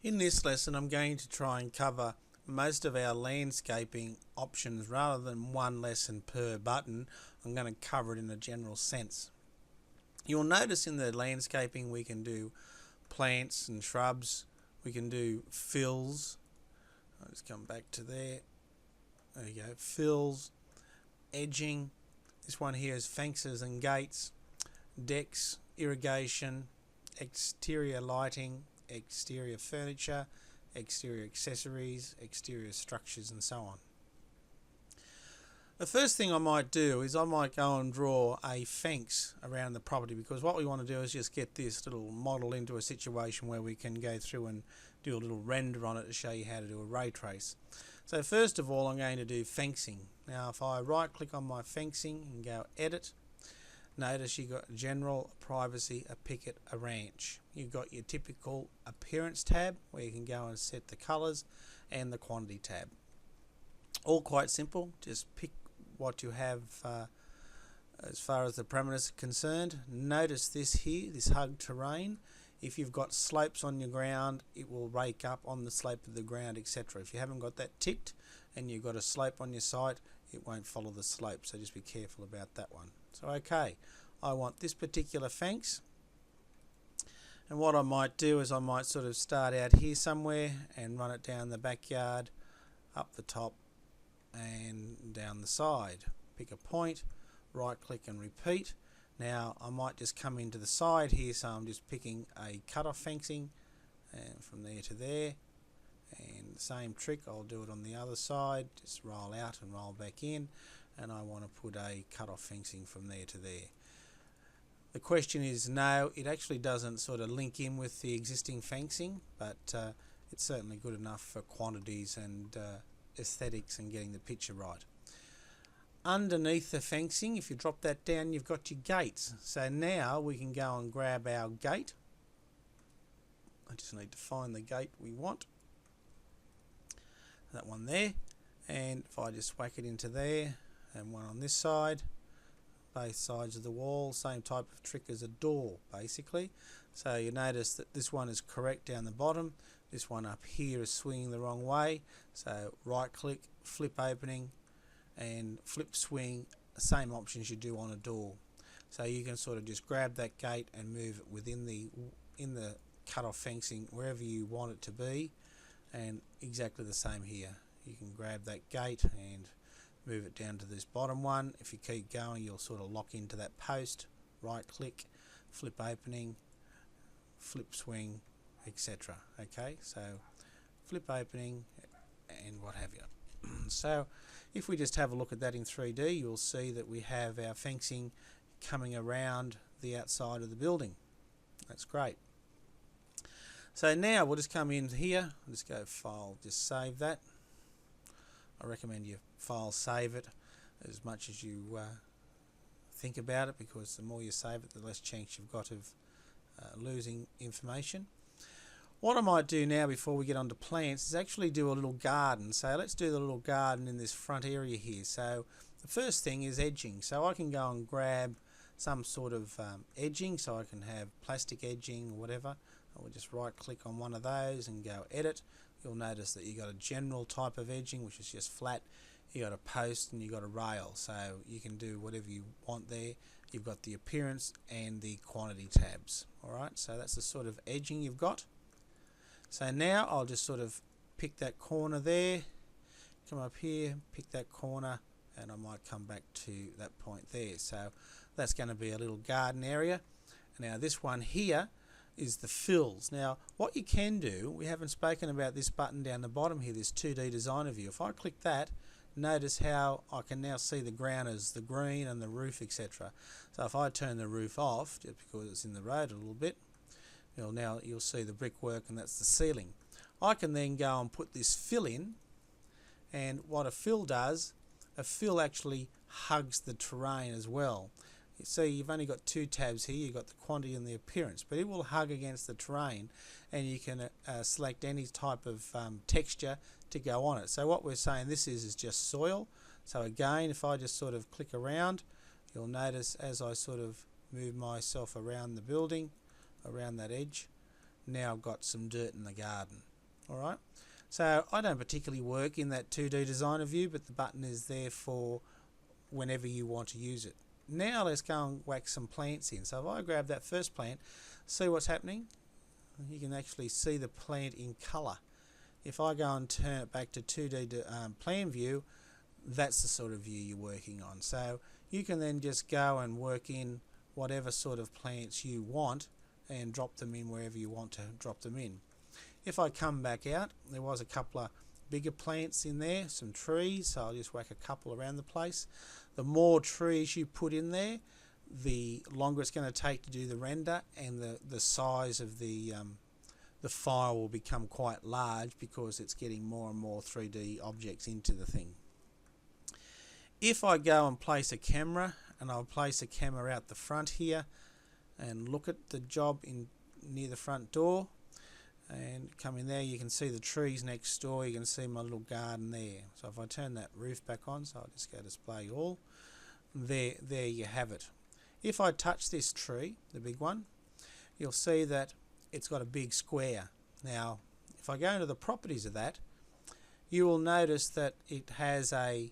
In this lesson, I'm going to try and cover most of our landscaping options rather than one lesson per button. I'm going to cover it in a general sense. You'll notice in the landscaping we can do plants and shrubs, we can do fills. I'll just come back to there. There you go, fills, edging. This one here is fences and gates, decks, irrigation, exterior lighting, exterior furniture, exterior accessories, exterior structures, and so on. The first thing I might do is I might go and draw a fence around the property, because what we want to do is just get this little model into a situation where we can go through and do a little render on it to show you how to do a ray trace. So first of all, I'm going to do fencing. Now if I right click on my fencing and go edit, notice you've got general, privacy, a picket, a ranch. You've got your typical appearance tab where you can go and set the colors, and the quantity tab. All quite simple, just pick what you have as far as the parameters are concerned. Notice this here, this hug terrain. If you've got slopes on your ground, it will rake up on the slope of the ground, etc. If you haven't got that ticked and you've got a slope on your site, it won't follow the slope, so just be careful about that one. So okay, I want this particular fence, and what I might do is I might sort of start out here somewhere and run it down the backyard, up the top and down the side. Pick a point, right click and repeat. Now I might just come into the side here, so I'm just picking a cut-off fencing, and from there to there, and the same trick, I'll do it on the other side, just roll out and roll back in, and I want to put a cut-off fencing from there to there. The question is, no, it actually doesn't sort of link in with the existing fencing, but it's certainly good enough for quantities and aesthetics and getting the picture right. Underneath the fencing, if you drop that down, you've got your gates. So now we can go and grab our gate. I just need to find the gate we want. That one there. And if I just whack it into there, and one on this side, both sides of the wall, same type of trick as a door basically. So you notice that this one is correct down the bottom, this one up here is swinging the wrong way, so right click, flip opening and flip swing, the same options you do on a door. So you can sort of just grab that gate and move it within the cut-off fencing wherever you want it to be, and exactly the same here. You can grab that gate and move it down to this bottom one. If you keep going, you'll sort of lock into that post, right click, flip opening, flip swing, etc. Okay, so flip opening and what have you. So if we just have a look at that in 3D, you'll see that we have our fencing coming around the outside of the building. That's great. So now we'll just come in here, just go file, just save that. I recommend you file save it as much as you think about it, because the more you save it, the less chance you've got of losing information. What I might do now before we get onto plants is actually do a little garden. So let's do the little garden in this front area here. So the first thing is edging. So I can go and grab some sort of edging, so I can have plastic edging or whatever. I will just right click on one of those and go edit. You'll notice that you got a general type of edging, which is just flat. You got a post and you got a rail, so you can do whatever you want there. You've got the appearance and the quantity tabs. Alright, so that's the sort of edging you've got. So now I'll just sort of pick that corner there, come up here, pick that corner, and I might come back to that point there. So that's going to be a little garden area. Now this one here is the fills. Now what you can do, we haven't spoken about this button down the bottom here, this 2D designer view. If I click that, notice how I can now see the ground as the green and the roof, etc. So if I turn the roof off, just because it's in the road a little bit, you'll see the brickwork, and that's the ceiling. I can then go and put this fill in, and what a fill does, a fill actually hugs the terrain as well. You see, you've only got two tabs here. You've got the quantity and the appearance, but it will hug against the terrain, and you can select any type of texture to go on it. So what we're saying this is just soil. So again, if I just sort of click around, you'll notice as I sort of move myself around the building, around that edge, now I've got some dirt in the garden. Alright, so I don't particularly work in that 2D designer view, but the button is there for whenever you want to use it. Now let's go and whack some plants in. So if I grab that first plant, see what's happening? You can actually see the plant in colour. If I go and turn it back to 2D plan view, that's the sort of view you're working on. So you can then just go and work in whatever sort of plants you want and drop them in wherever you want to drop them in. If I come back out, there was a couple of bigger plants in there, some trees, so I'll just whack a couple around the place. The more trees you put in there, the longer it's going to take to do the render, and the size of the file will become quite large because it's getting more and more 3D objects into the thing. If I go and place a camera, and I'll place a camera out the front here and look at the job in near the front door, and come in there, you can see the trees next door, you can see my little garden there. So if I turn that roof back on, so I'll just go display all, there you have it. If I touch this tree, the big one, you'll see that it's got a big square. Now if I go into the properties of that, you will notice that it has a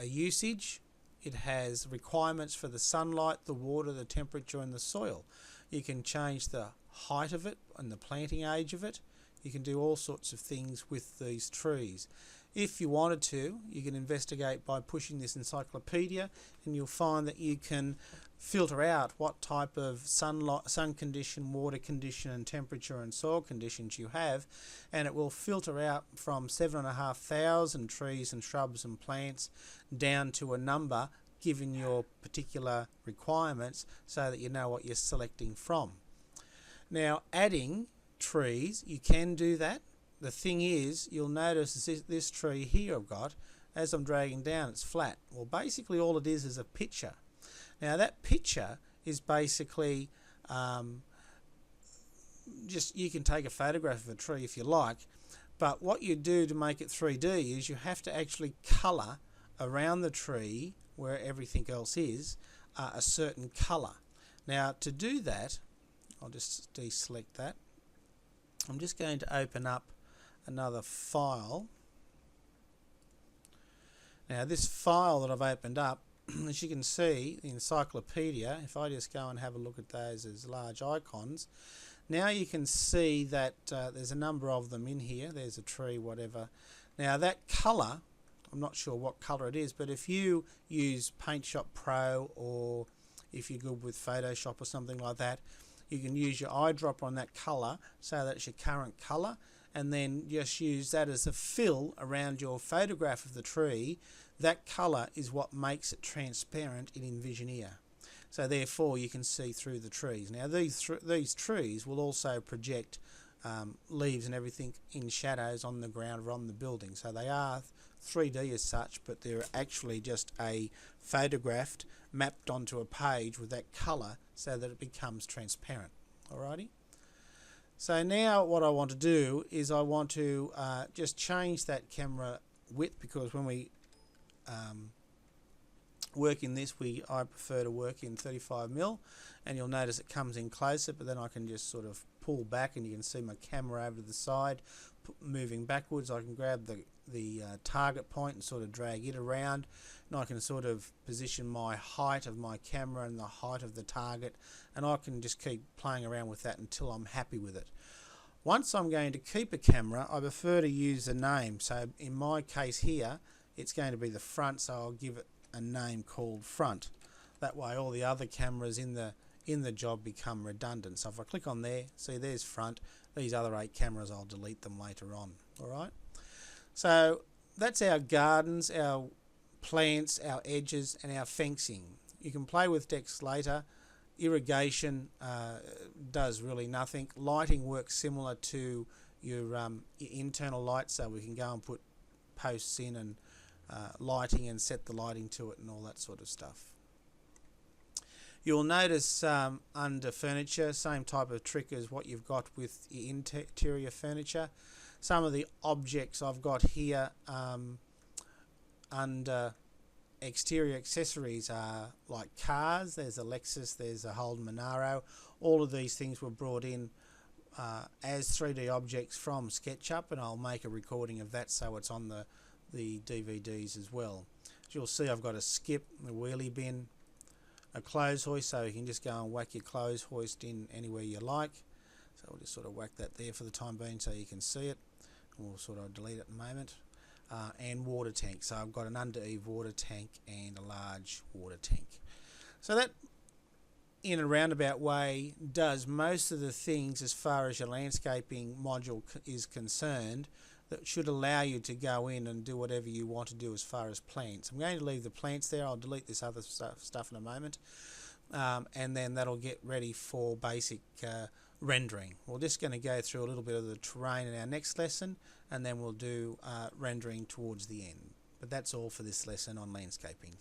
usage, it has requirements for the sunlight, the water, the temperature and the soil. You can change the height of it and the planting age of it. You can do all sorts of things with these trees. If you wanted to, you can investigate by pushing this encyclopedia, and you'll find that you can filter out what type of sun condition, water condition and temperature and soil conditions you have, and it will filter out from 7,500 trees and shrubs and plants down to a number given your particular requirements, so that you know what you're selecting from. Now adding trees, you can do that. The thing is, you'll notice this tree here I've got, as I'm dragging down, it's flat. Well, basically all it is a picture. Now that picture is basically just, you can take a photograph of a tree if you like, but what you do to make it 3D is you have to actually colour around the tree where everything else is a certain colour. Now to do that, I'll just deselect that. I'm just going to open up another file. Now this file that I've opened up, as you can see, the encyclopedia, if I just go and have a look at those as large icons, now you can see that there's a number of them in here. There's a tree, whatever. Now that colour, I'm not sure what colour it is, but if you use Paint Shop Pro, or if you're good with Photoshop or something like that, you can use your eyedropper on that colour so that it's your current colour, and then just use that as a fill around your photograph of the tree. That colour is what makes it transparent in Envisioneer. So therefore you can see through the trees. Now these trees will also project leaves and everything in shadows on the ground or on the building. So they are 3D as such, but they're actually just a photographed mapped onto a page with that colour so that it becomes transparent. Alrighty. So now what I want to do is I want to just change that camera width, because when we work in this, I prefer to work in 35mm, and you'll notice it comes in closer, but then I can just sort of pull back and you can see my camera over to the side moving backwards. I can grab the target point and sort of drag it around, and I can sort of position my height of my camera and the height of the target, and I can just keep playing around with that until I'm happy with it. Once I'm going to keep a camera, I prefer to use a name. So in my case here, it's going to be the front, so I'll give it a name called front. That way all the other cameras in the job become redundant. So if I click on there, see there's front. These other 8 cameras, I'll delete them later on. Alright, so that's our gardens, our plants, our edges and our fencing. You can play with decks later. Irrigation does really nothing. Lighting works similar to your internal lights, so we can go and put posts in and lighting and set the lighting to it and all that sort of stuff. You'll notice under furniture, same type of trick as what you've got with your interior furniture. Some of the objects I've got here under exterior accessories are like cars. There's a Lexus, there's a Holden Monaro. All of these things were brought in as 3D objects from SketchUp, and I'll make a recording of that so it's on the DVDs as well. As you'll see, I've got a skip, a wheelie bin, a clothes hoist, so you can just go and whack your clothes hoist in anywhere you like. So we'll just sort of whack that there for the time being so you can see it. We'll sort of delete it in a moment. And water tank. So I've got an under-eave water tank and a large water tank. So that, in a roundabout way, does most of the things as far as your landscaping module is concerned that should allow you to go in and do whatever you want to do as far as plants. I'm going to leave the plants there. I'll delete this other stuff in a moment. And then that'll get ready for basic rendering. We're just going to go through a little bit of the terrain in our next lesson, and then we'll do rendering towards the end. But that's all for this lesson on landscaping.